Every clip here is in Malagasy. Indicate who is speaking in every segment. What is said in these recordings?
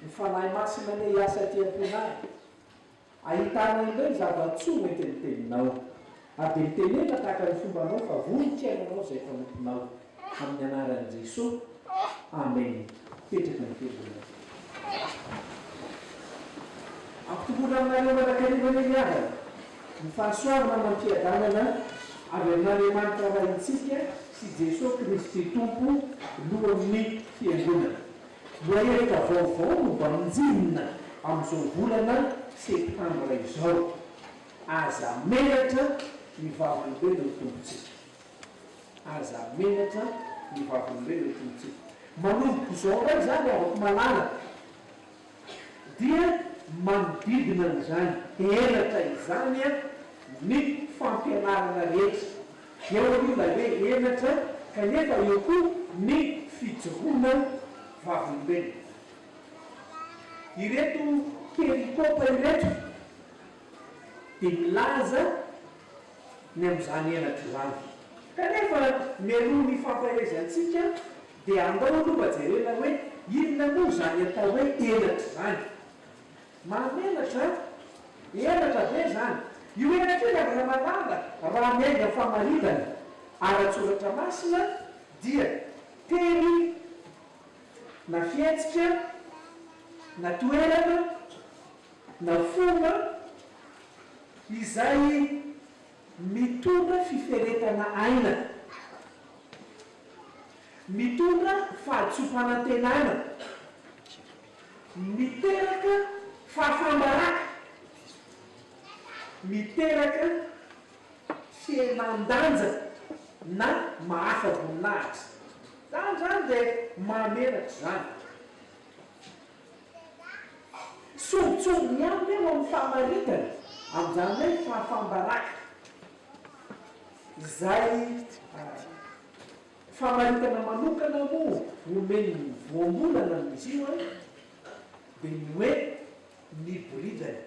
Speaker 1: ny fanahy masina ne hiasa ty am-pianary ahitana indray zava-tsoa mety niteninao ary de mitenena tahaka ny fombanao fa voninkainanao zay fanomponao amin'ny anaran'i Jesosy. Amen. Petraka ny tebona. Ampitombona aminareo manankarivana miavana ny fahasoavana mampiadanana avy amin'Andriamanitra rahintsika sy Jesosy Kristy Tompo lohan'ny fiangonana. Loahevitra vaovao no mba minjinina amin'izao volana septambra izao. Aza menatra ny vavolombelona ny tompontsika. Aza menatra ny vavolombelona ny tompontsika. Manomboka izao ray zany avako malala dia manodidina n'izany enatra izany ny fampianarana rehetra. Eo aloha hoe enatra kanefa eo koa ny fijoroana vavolombelona. Ireto perikopa ireto dia milaza ny amin'izany enatra izany. Kanefa mialoha ny fampaherezantsika dia andao aloha jerena hoe inona moa zany atao hoe enatra zany. Mamenatra enatra be zany. Io enatra io raha mananga raha miainga famaritana ara-tsoratra masina dia teny na fietsika na toerana na fomba izay mitondra fiferetana aina, mitondra fahatsofanantenana, miteraka fahafambaraka, miteraka fiainan-danja na mahafa voninahitra. Zany zany dia mahamenatra zany. Songotsongony ihany eo amin'ny fahamaritana amin'izany hoe fahafambaraka. Izay fahamaritana manokana moa omeny voambolana amin'izy io dia ny hoe ny boridana.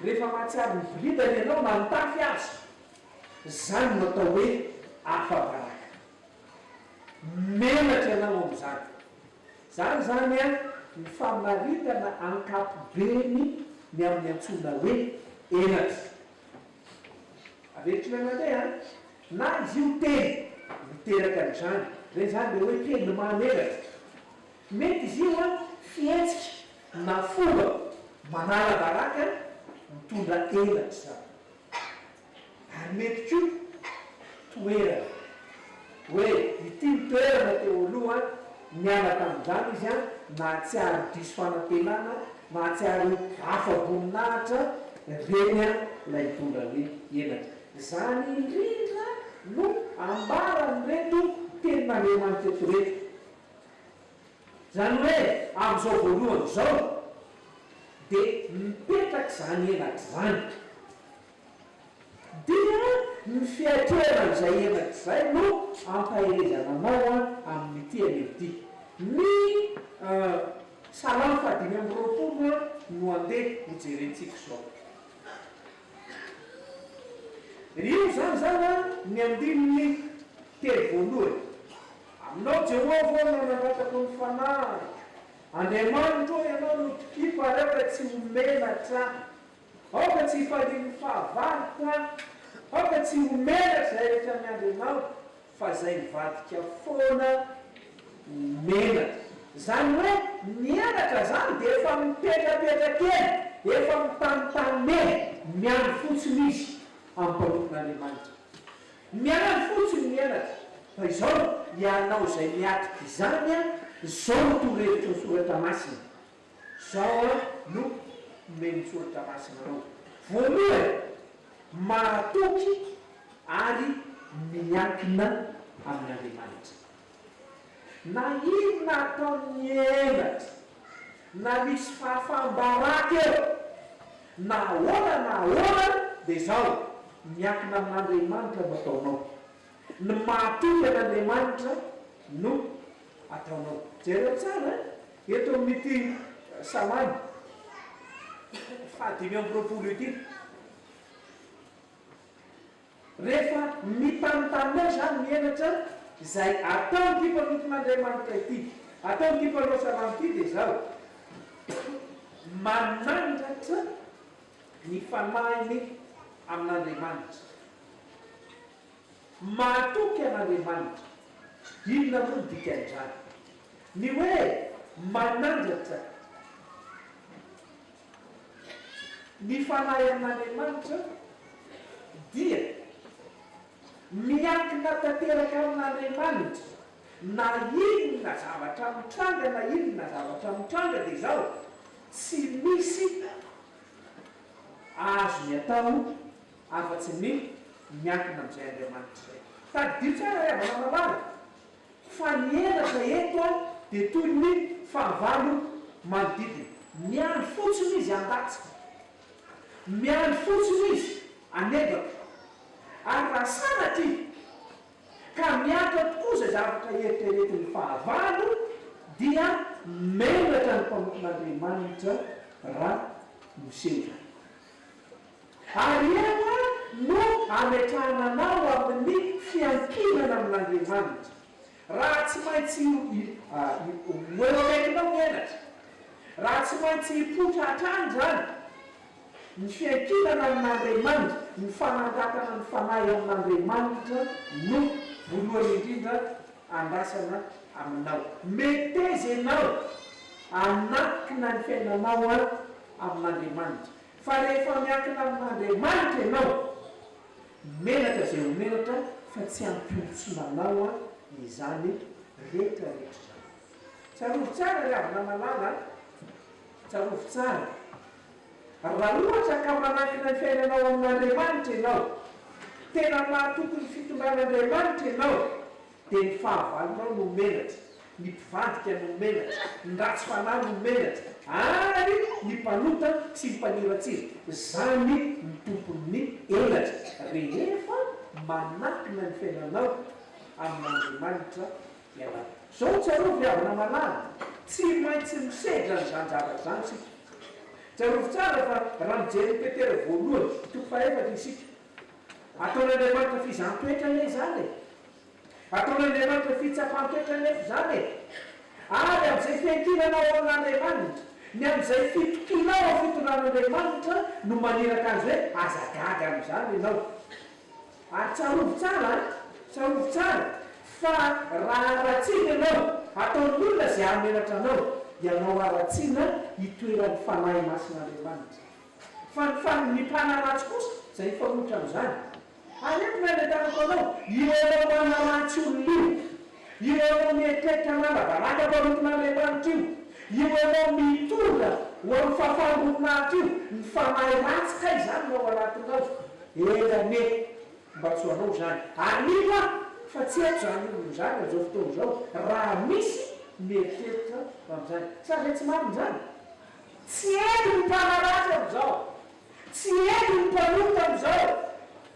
Speaker 1: Rehefa mahatsiaro ny boridana ianao na mitafy azy, zany no atao hoe afabaraka. Menatra ianao amin'izany. Zany zany ny famaritana ankapobeny ny amin'ny antsoina hoe enatra. Avetrina mandeha na izy io teny miteraka n'izany. Zay zany dia hoe teny mahamenatra. Mety izy io fietsika na fomba manala baraka mitondra enatra zany. Ary mety koa toerana hoe ity toerana teo aloha mianaka amin'izany izy nahatsiaro diso fanantenana, nahatsiaro afa-boninahitra reny ilay mitondra hoe enatra. Zany indrindra no ambaran'ireto tenin'Andriamanitra eto reto. Zany hoe amin'izao voalohany izao dia mipetraka zany enatra zany. Dia ny fiatreran'izay enatra izay no ampaherezananao amin'ity an'ity. Ny Salamo 5:20 no andeha hojerentsika izao. Io zany ny andininy telo voalohany. Aminao Jehovah no nanatako ny fanahy. Andriamanitra ianao no tokipa rehefa tsy homenatra. Aoka tsy hifaliany fahavarika, aoka tsy homenatra izay rehetra miandrinao, fa izay mivadika foana menatra. Zany hoe mianatra zany dia efa mipetrapetraka eny, efa mitanontany miandry fotsiny izy amin'ny mpanompon'Andriamanitra. Miandry fotsiny mianatra. Fa izao ianao izay miatrika izany izao no torevitra ny soratra masina. Izao no meny soratra masina anao. Voalohany mahatoky ary miankina amin'Andriamanitra. Na inona ataony enatra, na misy fahafambaraka eo, na ahoana dia izao miankina amin'Andriamanitra no ataonao. Ny mahatoky an'Andriamanitra no ataonao. Jereo tsara eto amin'ity Salamo 5:20 ity. Rehefa mitanontany zany mienatra izay ataony ty mpanompon'Andriamanitra ity, atao ny mpanao salamity dia zao manandratra ny fanahiny amin'Andriamanitra, mahatoky an'Andriamanitra. Inona moa ny dikan'izany? Ny hoe manandratra ny fanahy amin'Andriamanitra dia miankina tanteraka amin'Andriamanitra, na inona zavatra mitranga, na inona zavatra mitranga dia zao tsy misy azo ny atao afa-tsy ny miankina amin'izay Andriamanitra izay. Tadidio tsara havana malala fa ny elatra eto a dia toy ny fahavalo manodidina. Miandro fotsiny izy an-datsika, miandro fotsiny izy anebaka, ary raha sanatry ka miatra tokoa izay zavatra eritreretin'ny fahavalo dia menatra ny mpamokon'Andriamanitra raha miseho. Ary eo no ametrahananao amin'ny fiankinana amin'Andriamanitra. Raha tsy maintsy oelomekinao mienatra, raha tsy maintsy hipotra hatrany zany ny fiankinana amin'Andriamanitra, ny fanangatana ny fanahy amin'Andriamanitra no voalohany indrindra andrasana aminao. Meteza ianao anakina ny fiainanao amin'Andriamanitra. Fa rehefa miankina amin'Andriamanitra ianao, menatra izay ho menatra fa tsy ampiontsonanao izany rehetrarehetra. Tsarovy tsara ry havana malala, tsarovy tsara. Raha ohatra ka manakina ny fiainanao amin'Andriamanitra ianao, tena mahatoky ny fitondran'Andriamanitra ianao, dia ny fahavalonao no menatra, ny mpivadika no menatra, ny ratsy fanahy no menatra, ary ny mpanota sy ny mpaniratsira. Zany ny tompon'ny elatra rehefa manakina ny fiainanao amin'Andriamanitra ianao. Zao tsarovy havana malala, tsy maintsy misedra n'izany zavatra zany sika. Tsarovy tsara fa raha mijery Petera voalohany toko fahaefatra isika, ataon'Andriamanitra fizaham-toetra ilay zany e, ataon'Andriamanitra fitsapan-toetra nefa zany e. Ary amin'izay fiankinanao amin'Andriamanitra, ny amin'izay fitokinao ao fitondran'Andriamanitra no maneraka azy hoe azagaga amin'izany ianao. Ary tsarovy tsara, tsarovy tsara fa raha aratsina ianao ataon'olona izay hamenatra anao, ianao aratsina hitoeran'ny fanahy masin'Andriamanitra. Fa ny mpanaratsy kosa izay hifanotra amin'izany. Aretina ny tanako anao, io anao manaratsy olona io anao mieritreritra nanabaraka manoton'Andriamanitra io anao mitondra ho amin'ny fahafangoninahitra io, ny fanahy ratsy kay izany no ao anatinao. Elane mba tsy ho anao zany. Aniva fa tsy haiko zany olona zany amin'izao fotoana izao, raha misy mieritreritra amin'izany. Sa re tsy marina zany? Tsy haiko ny mpanaratsy amin'izao, tsy haiko ny mpanota amin'izao.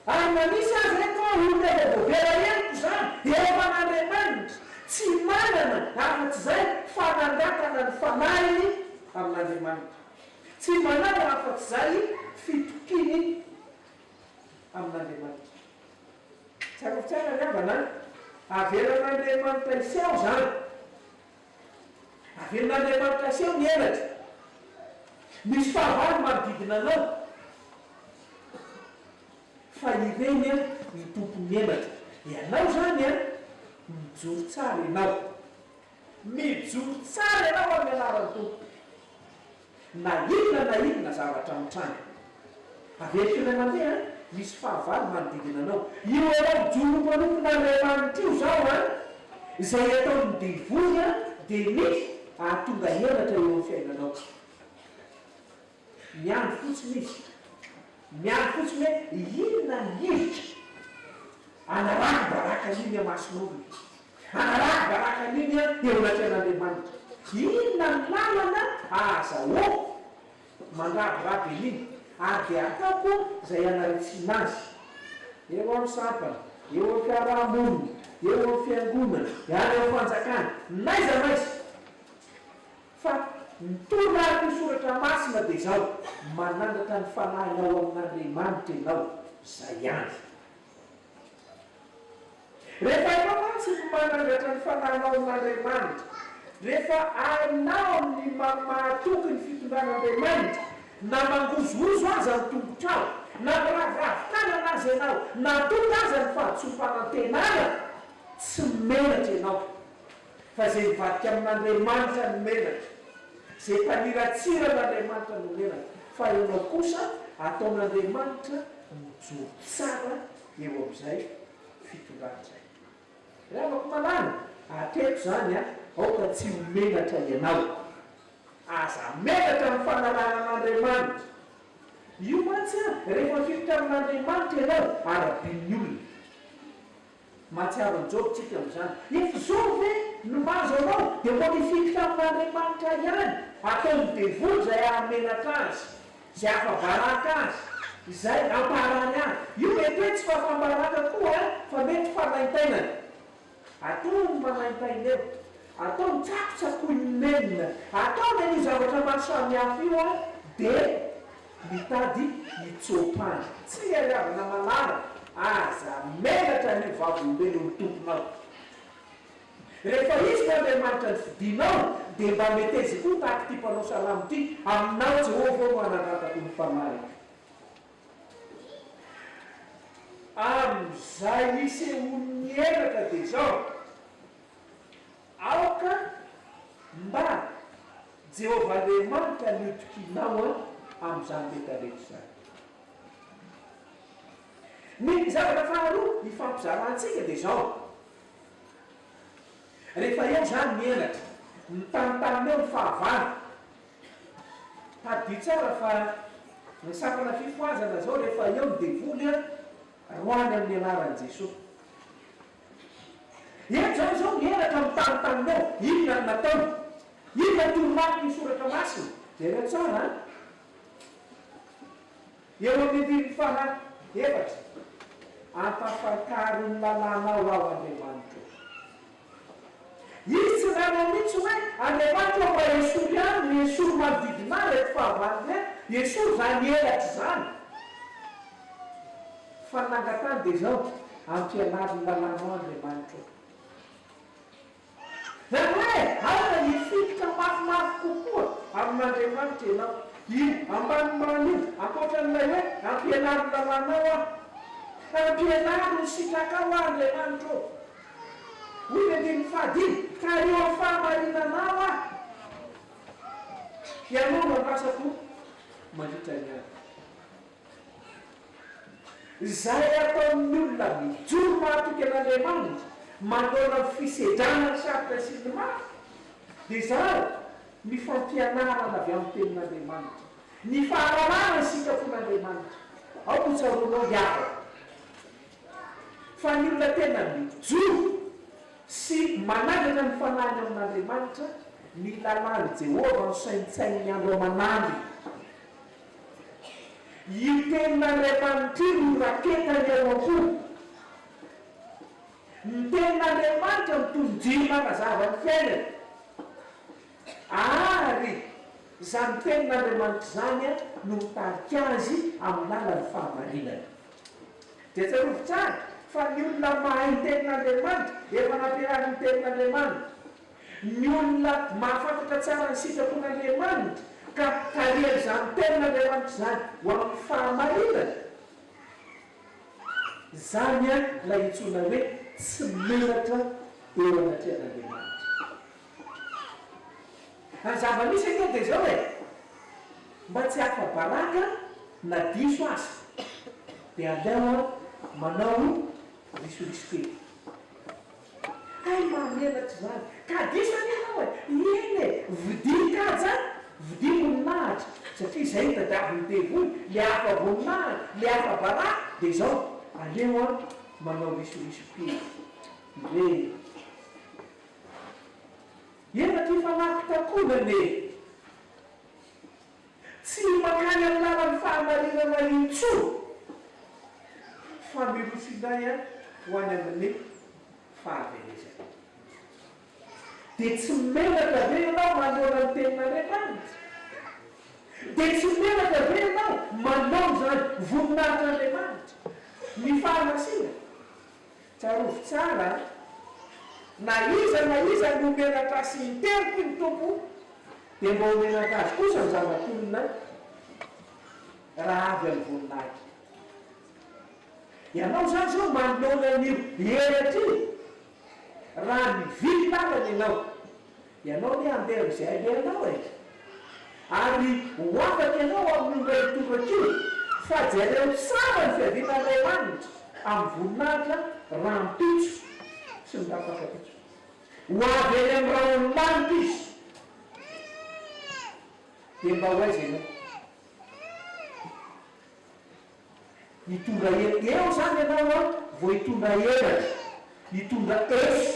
Speaker 1: Ary manisy azy reto olona vovera eniko zany, efa n'Andriamanitra tsy manana afa-tsy izay fanangatana ny fanahiny amin'Andriamanitra. Tsy manana afa-tsy izay fitokiny amin'Andriamanitra. Tsarovy tsara ry havana, averan'Andriamanitra iseho zany, averan'Andriamanitra iseho ny elatra. Misy fahavalo manodidina anao, fa ireny ny tompony elatra. Ianao zany mijoro tsara ianao, mijoro tsara ianao amin'ny anaran'ny tompo, na inona zavatra mitranga. Avery na mandeha misy fahavalo manodidina anao, io anao mijoro manoton'Andriamanitra io zao izay ataony divonya dia misy ahatonga elatra eo amin'ny fiainanao. Miandro fotsiny izy, miandro fotsiny hoe inona ny hevitra anaraky baraka n'iny amason'olona, anaraky baraka n'iny eo anatrehan'Andriamanitra. Inona ny lalana azahoako mandrabiraby an'iny ary dia ataoko izay anaritsina azy. Eo amin'ny sampana, eo amin'ny fiarahamonina, eo amin'ny fiangonana, ary eo amin'ny fanjakana, naiza naiza. Fa mitondra ny soratra masina dia izao, manandratra ny fanahinao amin'Andriamanitra ianao, izay ihany. Rehefa ianao tsy manandratra ny fanahinao amin'Andriamanitra rehefa anao ny mahatoky ny fitondran'andriamanitra na mangozogozo aza ny tombotrao na miraviravitana azy ianao natoky aza ny fahatsompanantenana tsy menatra ianao fa zay mivadika amin'andriamanitra ny menatra zay mpaniratsira n'andriamanitra no menatra fa ianao kosa ataon'andriamanitra mijoro tsara eo amin'izay fitondran'izay ravako malana atreto zany a aoka tsy homenatra ianao aza menatra ny fanaranan'andriamanitra io mantsy a rehefa fifitra amin'andriamanitra ianao arabin'ny olona mahatsiaro ny jobontsika am'izany efa zao ve no mahazo anao dia mbo mififitra amin'andriamanitra ihany ataony devoly zay ahamenatra azy zay afabaraka azy izay amparany azy io mety hoe tsy fafambaraka koa fa mety fanaintainany ataony manaintaina eo ataony tsakotsakoiny menina ataony any zavatra maro samihafa io a dia mitady hitsopany tsy ariavana malala aza menatra ny vavolombelo ny tomponao rehefa izy n'andriamanitra ny fidinao dia mba metezi koa tahaky ty mpanao salamo ty aminao jehova no anangatako ny famarika am'izay isehony eraka dia zao aoka mba jehova andriamanitra niotokinao am'izany metarehetra zany ny zavatra faharoa ny fampizarantsika dia zao rehefa eo zany mienatra mitanitanina eo ny fahavana tadio tsara fa ny sapana fifoazana zao rehefa eo ny devoly roany amin'ny anaran'i jesosy eo zao mienatra mitanitanina eo inona nataony inona toromaky ny soratra masina zay reo tsara eo amin'ny faha efatra ampafakariny lalanao ao andriamanitra izy tsy ranao mihitsy hoe andriamanitra mba esory any ny esory manodidina rehefa fahavaniny esory zany elatra zany fa nangatany dia zao ampianariny lalanao andriamanitra zany hoe aona hifikotra mafimafy kokoa amin'andriamanitra ianao io ambanimbany io ankoatran'ilay hoe ampianariny lalanao ampianaro ny sitraka ao andriamanitra o hoy ny fadiny ka eo amin'ny fahamarinanao ianao mampiasako mandritra ny any zay ataon'ny olona mijoro mahatoky an'andriamanitra mandoana ny fisedrana ny sarotra sy ny mafy dia zao ny fampianarana avy amin'ny tenin'andriamanitra ny fahalalana ny sikafon'andriamanitra ao ko tsaronao hiavaka fa ny olona tena mijoro sy manandrana ny fanany amin'andriamanitra ny lalany jehova no saintsainy andro amanandry io tenin'andriamanitra io no raketany ao ankoho ny tenin'andriamanitra mitonjiro manazava ny fiainana ary zany tenin'andriamanitra zany no mitarika azy amin'ny lalany fahamarinana dia tsarovy tsara fa ny olona mahay ny tenin'andriamanitra efa nampiarahany ny tenin'andriamanitra ny olona mahafantatra tsara ny sitrapon'andriamanitra ka tarery zany tenin'andriamanitra zany ho amin'ny fahamarinana zany la itsona hoe tsy menatra eo anatrehan'andriamanitra any zava-misy ake dia zao mba tsy hafa-baraka na diso azy dia aleo manao risorisikely ay mamenatra zany ka diso anyanao eny vidikaja vidimoninahitra satria zay tadiaviny devoly le hafa voninahitra le hafa baraka dia zao aleo manao risorisikely re ena ty fanaky takonane tsy makany amin'ny lalany fahamarinana intso fa mirosinay ho any amin'ny fahavelezana dia tsy menatra ve ianao manona ny tenin'andriamanitra dia tsy menatra ve ianao manao zany voninahitran'andriamanitra ny fahamasina tsarovy tsara na iza no menatra sy miteriko ny tompo dia mba homenatra azy kosa ny zava-ponina raha avy amin'ny voninahitra. Ianao zany zao manolona ny heratry raha mivily lalana ianao ne handeha izay alehanao ary ho afaka ianao amin'ny ray toratry fa jereo tsara ny fiavinan'Andriamanitra amin'ny voninahitra raha mpitso sy ny tapakapitso ho avy eny amin'ny raha ololanitra izy dia mba ho aiza ianao hitondra eo zany ianao vao hitondra heratra hitondra eso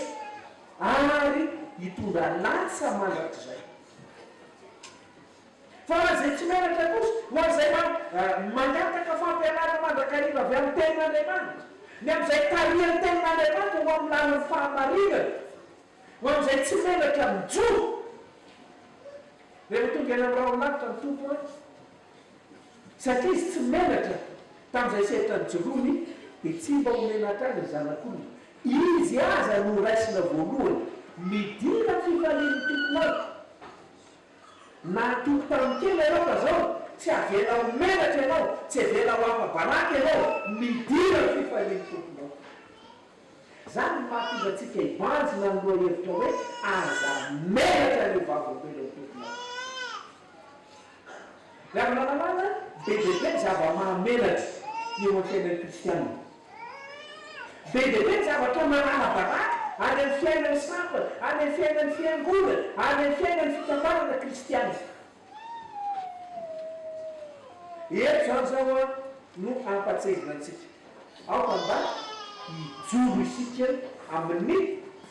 Speaker 1: ary hitondra latsa mandrak'izay. Fa zay tsy menatra kosa ho an'izay mangataka fampianarana mandrakariva avy amin'ny tenin'Andriamanitra ny amin'izay tarihan'ny tenin'Andriamanitra ho amin'ny lalany fahamarinana ho amin'izay tsy menatra mijoro rehefa tonga eny amin'ny raha ololanitra ny tompo satria izy tsy menatra tamin'izay setra ny joroany dia tsy mba homenatra azy ny zanak'olona. Izy aza no raisina voalohany midina fifalian'ny tomponao na tompo tamin'ny kely ianao ka zao tsy avela ho menatra ianao tsy avela ho afa-balaky ianao midina fifalian'ny tomponao. Zany mahatongatsika hibanjina ny loha hevitra hoe aza menatra le vavolombelon'ny tomponao. Raha manamana be dia be zava-mahamenatra eo amin'ny fiainan'ny kristianina. Be dia be zavatra manara-balaky any amin'ny fiainan'ny sampana, any amin'ny fiainan'ny fiangonana, any amin'ny fiainan'ny fikambanana kristianina. Eto zany zao no ampatsezina antsika. Aoka mba hijoro isika amin'ny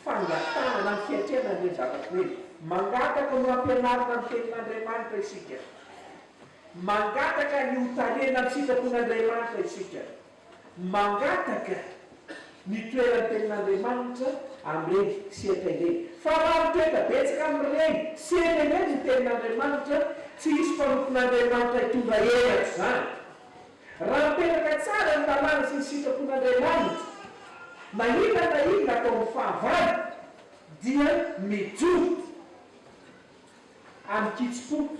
Speaker 1: fangatahana ny fiatrena ny zava-toely. Mangataka no ampianarina amin'ny tenin'Andriamanitra isika. Mangataka ny hotarena amin'ny sitrapon'Andriamanitra isika. Mangataka ny toeran'ny tenin'Andriamanitra amin'ireny sehatra ireny. Fa raha mitoetra betsaka amin'ireny sehatra ireny ny tenin'Andriamanitra tsy hisy mpanompon'Andriamanitra hitondra heratra zany. Raha mipetraka tsara ny lalàna sy ny sitrapon'Andriamanitra na inona atao amin'ny fahavalo dia mijoro amin'ny kitsim-poto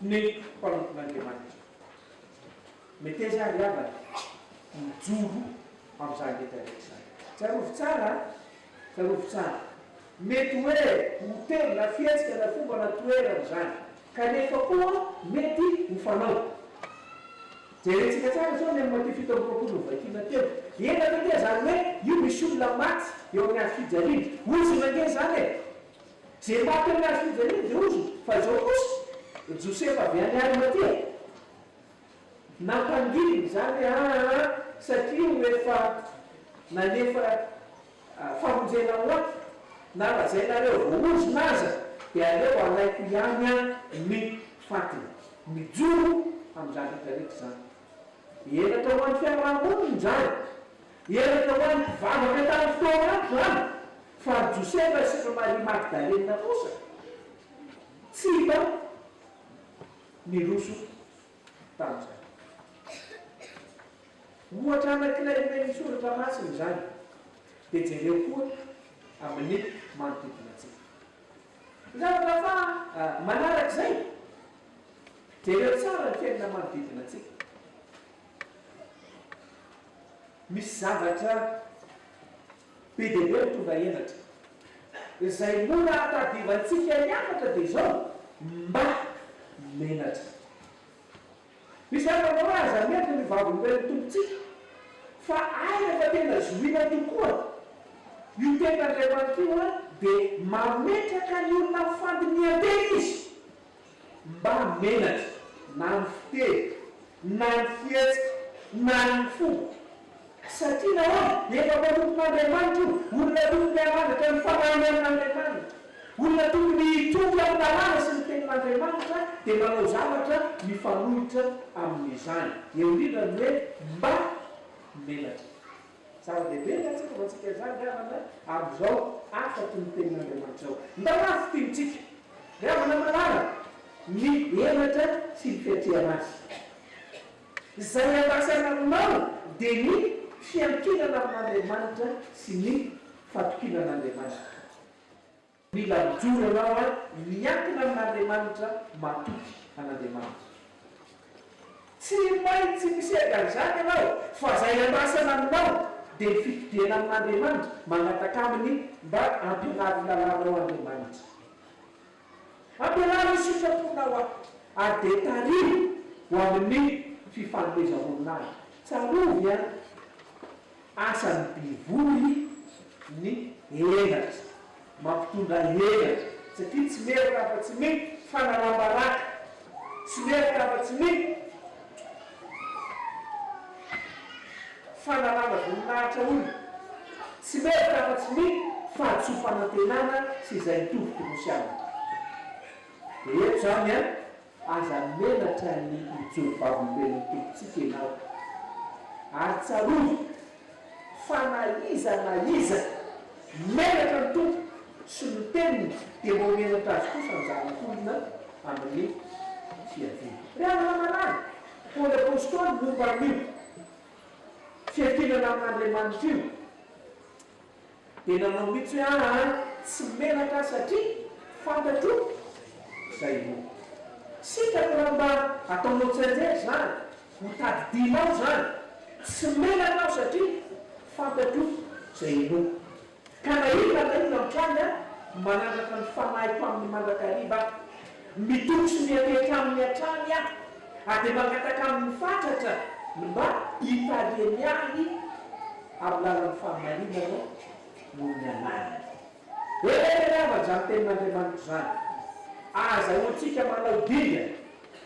Speaker 1: ny mpanompon'Andriamanitra. Mety zany avana mijoro amin'izany rehetrarehetra izany. Tsarovy tsara. Mety hoe hotely na fietsika na fomba na toerana zany kanefa koa mety ho fanao. Jerentsika tsara zao ny amin'ny maty 7 vakiana teo. Ena tonga zany hoe io misy olona maty eo amin'ny azy fijaliana. Ozona nge zany zay maty amin'ny azy fijaliana dia ozona. Fa zao kosa Josefa avy any Arimatea nampangiliny zany satria efa nanefa famonjena oaty na lazainareo voaozona aza dia aleo alaiko ihany ny fatiny mijoro amin'izany rehetrarehetra zany. Henatra ho an'ny fiarahamonina zany, henatra ho an'ny mpivavaka tamin'ny fotoana ato zany. Fa Josefa sy Maria Magdalena kosa tsy hita niroso tamin'izany. Ohatra anankiray ny soratra masina zany dia jereo koa amin'ny manodidina antsika. Zavatra fa manarak'izay jereo tsara ny fiainana manodidina antsika. Misy zavatra be dia be mitondra henatra izay mora atadivantsika niakatra dia izao mba menatra. Misy afanao aza mety ny vavolombelon'ny tompontsika fa rehefa tena zoina tokoa io tenin'Andriamanitra io dia mametraka ny olona fandinian-tena izy mba menatra na ny fiteny na ny fietsika na ny fomba. Satria nahoana efa manompon'Andriamanitra io olona tokony hanavatra ny fanahiny amin'Andriamanitra, olona tokony hitonga amin'ny lalàna sy ny tenin'Andriamanitra dia manao zavatra mifanohitra amin'izany. Eo indrindra ny hoe mba menatra. Zava-dehibe antsika vatsika zany ravana amin'izao afaky ny tenin'Andriamanitra ao. Ndamafy tiantsika ravana manara ny henatra sy ny fiatrehana azy. Izay ambasana aminao dia ny fiankinana amin'Andriamanitra sy ny fatokinan'Andriamanitra. Mila mijoro anao a miankina amin'Andriamanitra matoky an'Andriamanitra. Tsy maintsy misy agan'izany ianao fa zay anasana aminao dia fitidena amin'Andriamanitra manataka aminy mba ampianary lalanao Andriamanitra. Ampianary sitraponao ary dia tariho ho amin'ny fifanomezam-boninahitra. Tsarovy a asan'ny bivoly ny henatra, mampitondra henatra satria tsy merika afa-tsy mety fanalambaraka, tsy merika afa-tsy mety fanalamba voninahitra olona, tsy merika afa-tsy mety fahatsofanantenana sy izay mitovy korosiana. Dia eto zany a aza menatra ny mijoro-bavolombelon'ny tompontsika ianao. Ary tsarovy fa na iza menatra ny tompo sy ny teniny dia mbo menatra azy kosa ny zanak'olona amin'ny fiaviana. Ry anana manany Paoly apôstôly momba an'io fiakinana amin'Andriamanitra io dia nanao mihitsy hoe tsy menatra satria fantatro izay no sitako raha mba ataonao tsainjery zany mitadidinao zany, tsy menatra aho satria fantatro izay no ka nahita mitrany a manandraka ny fanahyko amin'ny mandrakariva mitokosy miapetra amin'ny hatrany a dia mangataka amin'ny fatratra mba hitariany ahy amin'ny lalan'ny fahamarinana noho ny anana. Zany tenin'Andriamanitra zany aza hoantsika manao dinga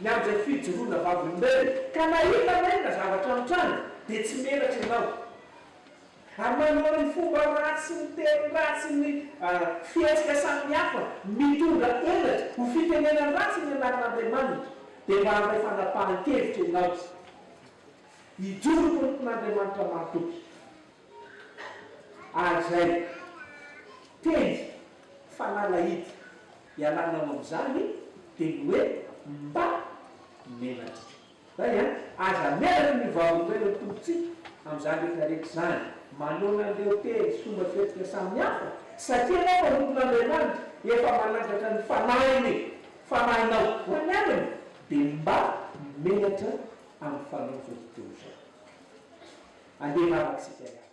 Speaker 1: ny amin'izay fijoroana vavolombelona ka nahita na zavatra mitrany dia tsy menatra ianao. Ary manao ny fomba ratsy ny teny ratsy ny fietsika samihafa mitondra henatra ho fitenenany ratsy ny anaran'Andriamanitra dia mba amin'ilay fanapahan-kevitra ianao. Ijoro tompon'Andriamanitra matoky. Ary zay teny fanalahity hialanao amin'izany dia hoe mba menatra. Zay aza menatra ny vavolombelon'ny tompontsika amin'izany rehetrarehetra zany. Manona an'ireo teny sy fomba fietsika samihafa satria anao manompon'Andriamanitra efa manandratra ny fanahinao ho any aminy dia mba menatra amin'ny fanaon'izao tontolo izao. Andeha mavaka sika.